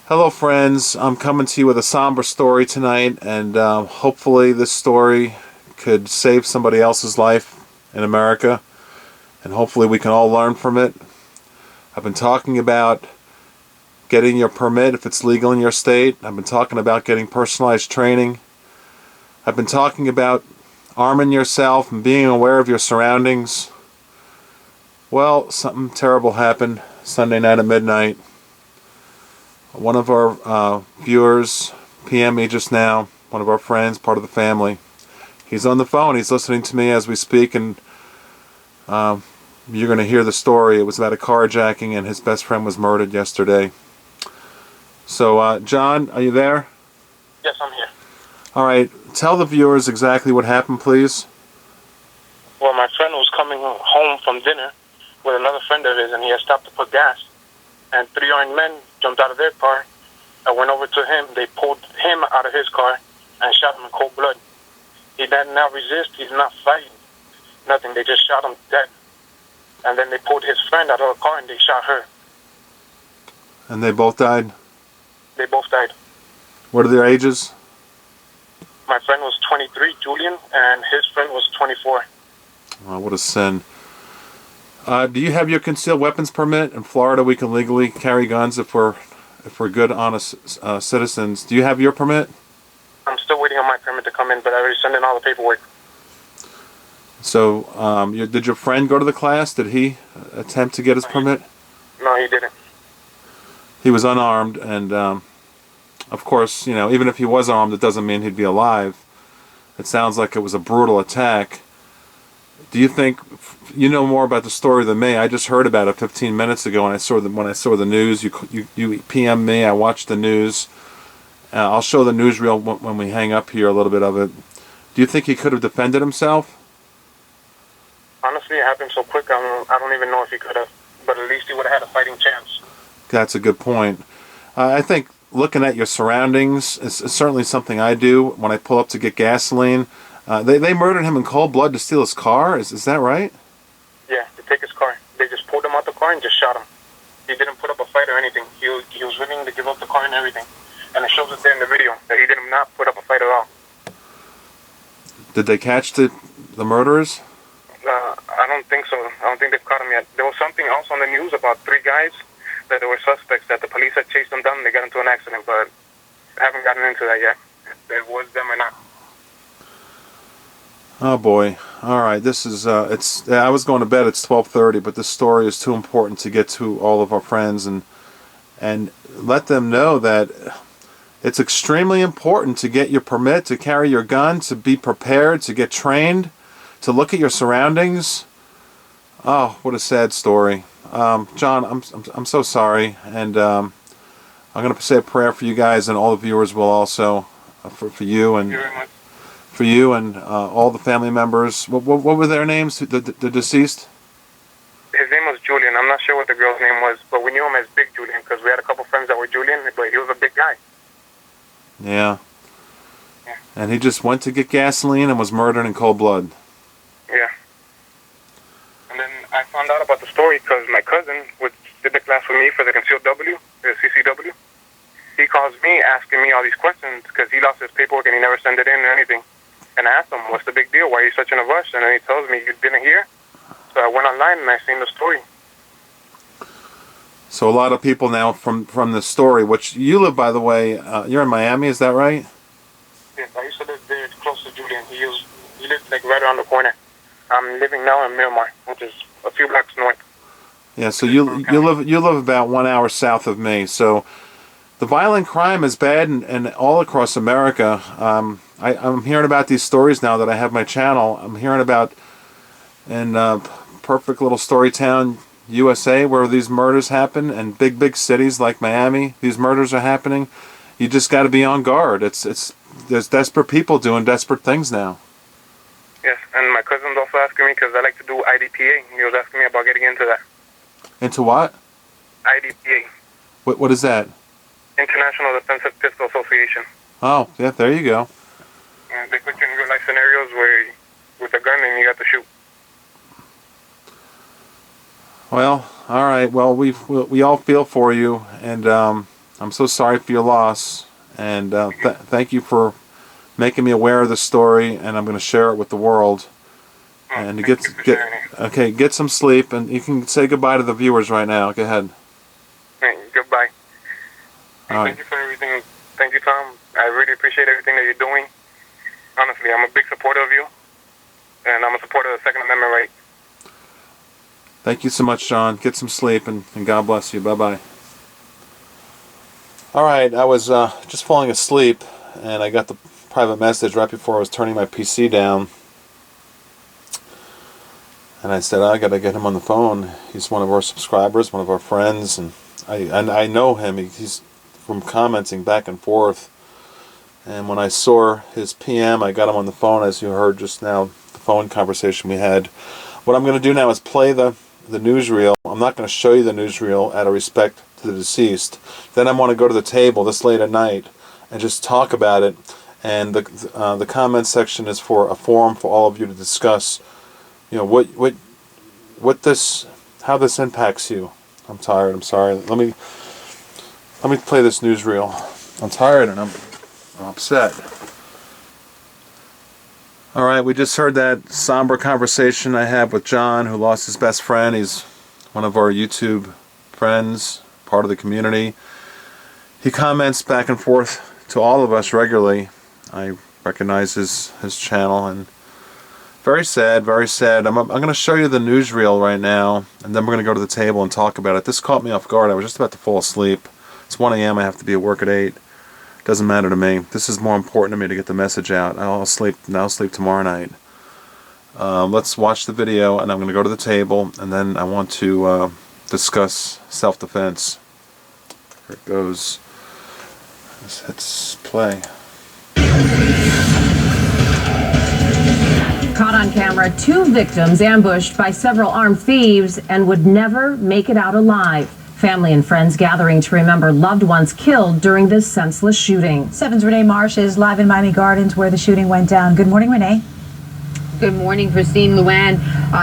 Hello friends, I'm coming to you with a somber story tonight, and hopefully this story could save somebody else's life in America, and hopefully we can all learn from it. I've been talking about getting your permit if it's legal in your state. I've been talking about getting personalized training. I've been talking about arming yourself and being aware of your surroundings. Well, something terrible happened Sunday night at midnight. One of our viewers PM'd me just now, one of our friends, part of the family. He's on the phone, he's listening to me as we speak, and you're going to hear the story. It was about a carjacking, and his best friend was murdered yesterday. So, John, are you there? Yes, I'm here. Alright, tell the viewers exactly what happened, please. Well, my friend was coming home from dinner with another friend of his, and he had stopped to put gas. And three armed men jumped out of their car and went over to him. They pulled him out of his car and shot him in cold blood. He did not resist. He's not fighting. Nothing. They just shot him dead. And then they pulled his friend out of the car and they shot her. And they both died? They both died. What are their ages? My friend was 23, Julian, and his friend was 24. Oh, what a sin. Do you have your concealed weapons permit? In Florida, we can legally carry guns if we're good, honest citizens. Do you have your permit? I'm still waiting on my permit to come in, but I already sent in all the paperwork. So, did your friend go to the class? Did he attempt to get his permit? No, he didn't. He was unarmed, and of course, even if he was armed, it doesn't mean he'd be alive. It sounds like it was a brutal attack. Do you think you know more about the story than me? I just heard about it 15 minutes ago, and when I saw the news. You PM'd me. I watched the news. I'll show the newsreel when we hang up here, a little bit of it. Do you think he could have defended himself? Honestly, it happened so quick. I don't even know if he could have, but at least he would have had a fighting chance. That's a good point. I think looking at your surroundings is certainly something I do when I pull up to get gasoline. They murdered him in cold blood to steal his car. Is that right? Yeah, to take his car. They just pulled him out the car and just shot him. He didn't put up a fight or anything. He was willing to give up the car and everything. And it shows it there in the video that he did not put up a fight at all. Did they catch the murderers? I don't think so. I don't think they've caught him yet. There was something else on the news about 3 guys that they were suspects, that the police had chased them down and they got into an accident, but I haven't gotten into that yet. If it was them or not. Oh boy. Alright, this is, I was going to bed, it's 12:30, but this story is too important to get to all of our friends and let them know that it's extremely important to get your permit, to carry your gun, to be prepared, to get trained, to look at your surroundings. Oh, what a sad story. John, I'm so sorry, and I'm going to say a prayer for you guys, and all the viewers will also, for you and... Thank you very much. For you and all the family members. What were their names, the deceased? His name was Julian. I'm not sure what the girl's name was, but we knew him as Big Julian because we had a couple friends that were Julian, but he was a big guy. Yeah. And he just went to get gasoline and was murdered in cold blood. Yeah. And then I found out about the story because my cousin, which did the class with me for the concealed W, the CCW, he calls me asking me all these questions because he lost his paperwork and he never sent it in or anything. And I asked him, what's the big deal? Why are you such in a rush? And then he tells me, you didn't hear? So I went online and I seen the story. So a lot of people now from the story, which you live, by the way, you're in Miami, is that right? Yes, I used to live there close to Julian. He lived like right around the corner. I'm living now in Miramar, which is a few blocks north. Yeah, so you live about 1 hour south of me. So the violent crime is bad and all across America. I'm hearing about these stories now that I have my channel. I'm hearing about in perfect little story town, USA, where these murders happen, and big cities like Miami, these murders are happening. You just got to be on guard. There's desperate people doing desperate things now. Yes, and my cousin's also asking me because I like to do IDPA. He was asking me about getting into that. Into what? IDPA. What is that? International Defensive Pistol Association. Oh, yeah, there you go. And they put you in real life scenarios where with a gun and you have to shoot. Well, all right. Well, we all feel for you, and I'm so sorry for your loss, and thank you for making me aware of the story, and I'm going to share it with the world. And to get some sleep, and you can say goodbye to the viewers right now. Go ahead. Goodbye. All right. Thank you for everything. Thank you, Tom. I really appreciate everything that you're doing. Honestly, I'm a big supporter of you, and I'm a supporter of the Second Amendment right. Thank you so much, John. Get some sleep, and God bless you. Bye-bye. All right, I was just falling asleep, and I got the private message right before I was turning my PC down. And I said, I got to get him on the phone. He's one of our subscribers, one of our friends, and I know him. He's from commenting back and forth. And when I saw his PM, I got him on the phone, as you heard just now, the phone conversation we had. What I'm going to do now is play the newsreel. I'm not going to show you the newsreel out of respect to the deceased. Then I want to go to the table this late at night and just talk about it. And the comment section is for a forum for all of you to discuss. You know how this impacts you. I'm tired. I'm sorry. Let me play this newsreel. I'm tired and I'm upset. All right, we just heard that somber conversation I had with John, who lost his best friend. He's one of our YouTube friends, part of the community. He comments back and forth to all of us regularly. I recognize his channel, and very sad, very sad. I'm going to show you the newsreel right now, and then we're going to go to the table and talk about it. This caught me off guard. I was just about to fall asleep. It's 1 a.m. I have to be at work at 8. Doesn't matter to me. This is more important to me to get the message out. I'll sleep tomorrow night. Let's watch the video, and I'm going to go to the table, and then I want to discuss self-defense. Here it goes. Let's play. Caught on camera, 2 victims ambushed by several armed thieves and would never make it out alive. Family and friends gathering to remember loved ones killed during this senseless shooting. 7's Renee Marsh is live in Miami Gardens where the shooting went down. Good morning, Renee. Good morning, Christine. Luann,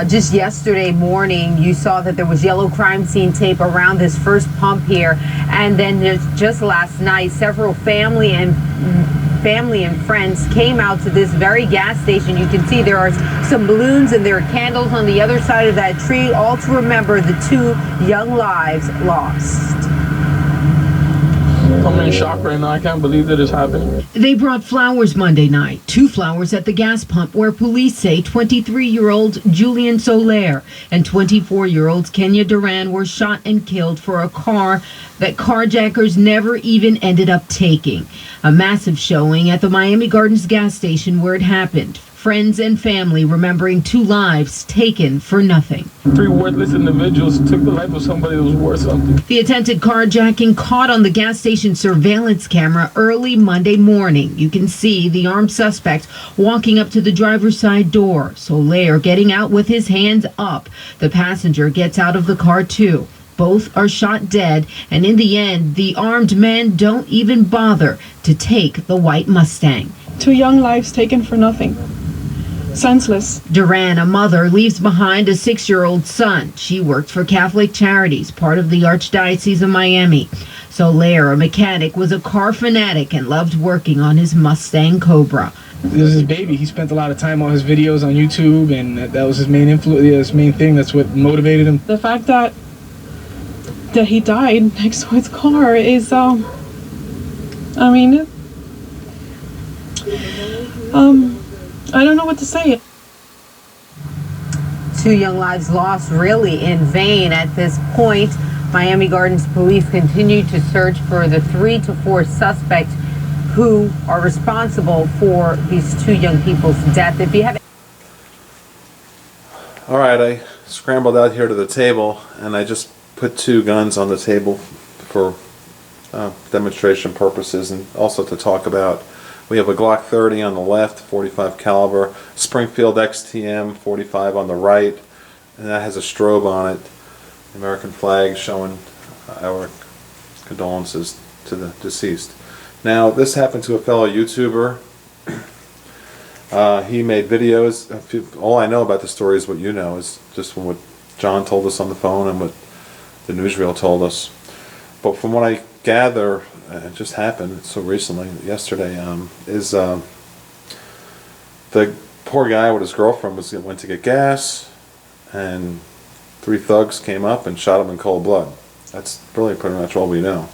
just yesterday morning, you saw that there was yellow crime scene tape around this first pump here. And then just last night, several family and friends came out to this very gas station. You can see there are some balloons and there are candles on the other side of that tree, all to remember the 2 young lives lost. I'm in shock right now. I can't believe that it's happening. They brought flowers Monday night, 2 flowers at the gas pump where police say 23-year-old Julian Soler and 24-year-old Kenya Duran were shot and killed for a car that carjackers never even ended up taking. A massive showing at the Miami Gardens gas station where it happened. Friends and family remembering 2 lives taken for nothing. 3 worthless individuals took the life of somebody that was worth something. The attempted carjacking caught on the gas station surveillance camera early Monday morning. You can see the armed suspect walking up to the driver's side door. Soler getting out with his hands up. The passenger gets out of the car too. Both are shot dead, and in the end, the armed men don't even bother to take the white Mustang. 2 young lives taken for nothing. Senseless. Duran, a mother, leaves behind a 6-year-old son. She worked for Catholic Charities, part of the Archdiocese of Miami. Soler, a mechanic, was a car fanatic and loved working on his Mustang Cobra. This is his baby. He spent a lot of time on his videos on YouTube, and that was his main influence, his main thing. That's what motivated him. The fact that he died next to his car is, I don't know what to say. 2 young lives lost really in vain at this point. Miami Gardens police continue to search for the 3 to 4 suspects who are responsible for these 2 young people's death. If you have All right, I scrambled out here to the table, and I just put 2 guns on the table for demonstration purposes and also to talk about. We have a Glock 30 on the left, 45 caliber, Springfield XTM 45 on the right, and that has a strobe on it, the American flag showing our condolences to the deceased. Now, this happened to a fellow YouTuber. He made videos. All I know about the story is what you know, is just what John told us on the phone and what the newsreel told us. But from what I gather, it just happened so recently, yesterday, is the poor guy with his girlfriend went to get gas, and 3 thugs came up and shot him in cold blood. That's really pretty much all we know.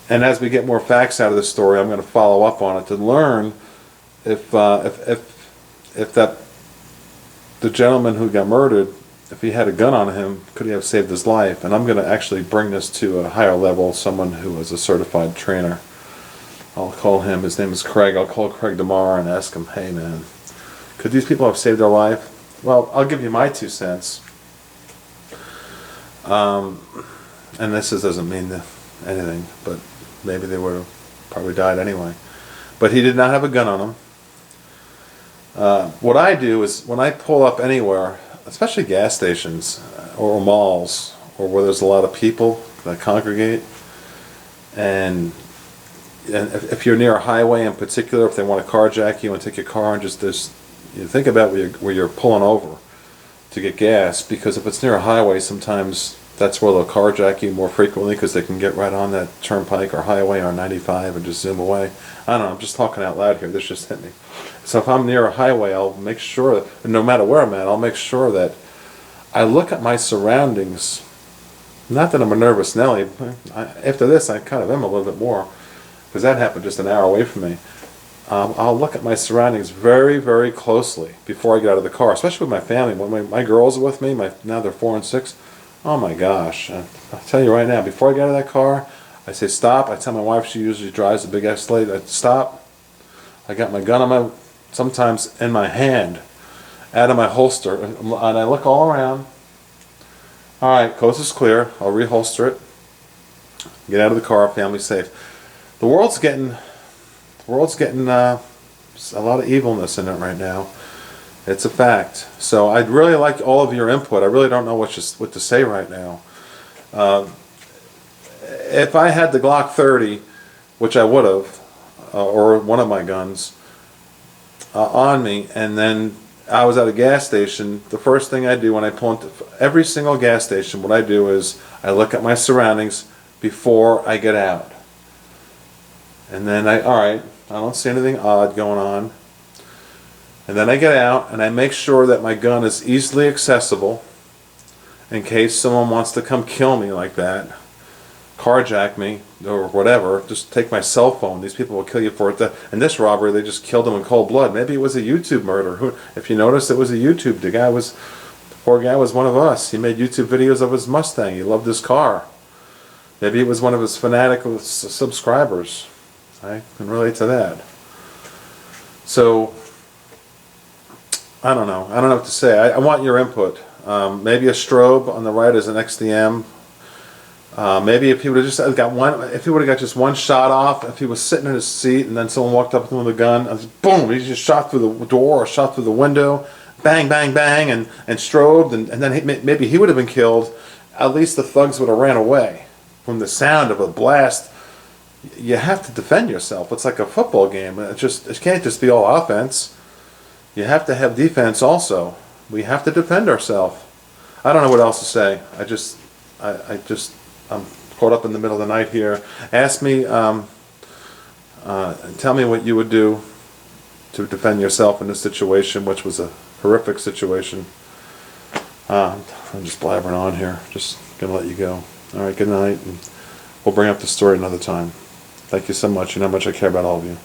And as we get more facts out of this story, I'm going to follow up on it to learn if that the gentleman who got murdered, if he had a gun on him, could he have saved his life? And I'm going to actually bring this to a higher level, someone who is a certified trainer. I'll call him, his name is Craig. I'll call Craig tomorrow and ask him, hey man, could these people have saved their life? Well, I'll give you my 2 cents. And this doesn't mean anything, but maybe they would have probably died anyway. But he did not have a gun on him. What I do is when I pull up anywhere, especially gas stations or malls or where there's a lot of people that congregate, and if you're near a highway in particular, if they want to carjack you and take your car and just you think about where you're pulling over to get gas, because if it's near a highway, sometimes that's where they'll carjack you more frequently because they can get right on that turnpike or highway or 95 and just zoom away. I don't know, I'm just talking out loud here, this just hit me. So if I'm near a highway, I'll make sure, no matter where I'm at, I'll make sure that I look at my surroundings. Not that I'm a nervous Nelly. After this, I kind of am a little bit more, because that happened just an hour away from me. I'll look at my surroundings very, very closely before I get out of the car, especially with my family. When my girls are with me, now they're 4 and 6. Oh my gosh, I'll tell you right now, before I get out of that car, I say stop. I tell my wife, she usually drives a big Escalade, I stop. I got my gun sometimes in my hand, out of my holster, and I look all around. Alright, coast is clear, I'll reholster it, get out of the car, family's safe. The world's getting a lot of evilness in it right now. It's a fact. So I'd really like all of your input. I really don't know what to say right now. If I had the Glock 30, which I would have, or one of my guns, on me, and then I was at a gas station, the first thing I do when I pull into every single gas station, what I do is I look at my surroundings before I get out. And then alright, I don't see anything odd going on. And then I get out and I make sure that my gun is easily accessible in case someone wants to come kill me like that, carjack me or whatever. Just take my cell phone. These people will kill you for it. In this robbery, they just killed him in cold blood. Maybe it was a YouTube murder. If you notice, it was a YouTube. The poor guy was one of us. He made YouTube videos of his Mustang. He loved his car. Maybe it was one of his fanatical subscribers. I can relate to that. So I don't know. I don't know what to say. I want your input. Maybe a strobe on the right is an XDM. Maybe if he would have just got just one shot off, if he was sitting in his seat and then someone walked up to him with a gun, and boom, he just shot through the door or shot through the window, bang, bang, bang, and strobed, and then maybe he would have been killed. At least the thugs would have ran away from the sound of a blast. You have to defend yourself. It's like a football game. It can't just be all offense. You have to have defense also. We have to defend ourselves. I don't know what else to say. I'm caught up in the middle of the night here. Ask me, tell me what you would do to defend yourself in this situation, which was a horrific situation. I'm just blabbering on here. Just gonna let you go. All right, good night, and we'll bring up the story another time. Thank you so much. You know how much I care about all of you.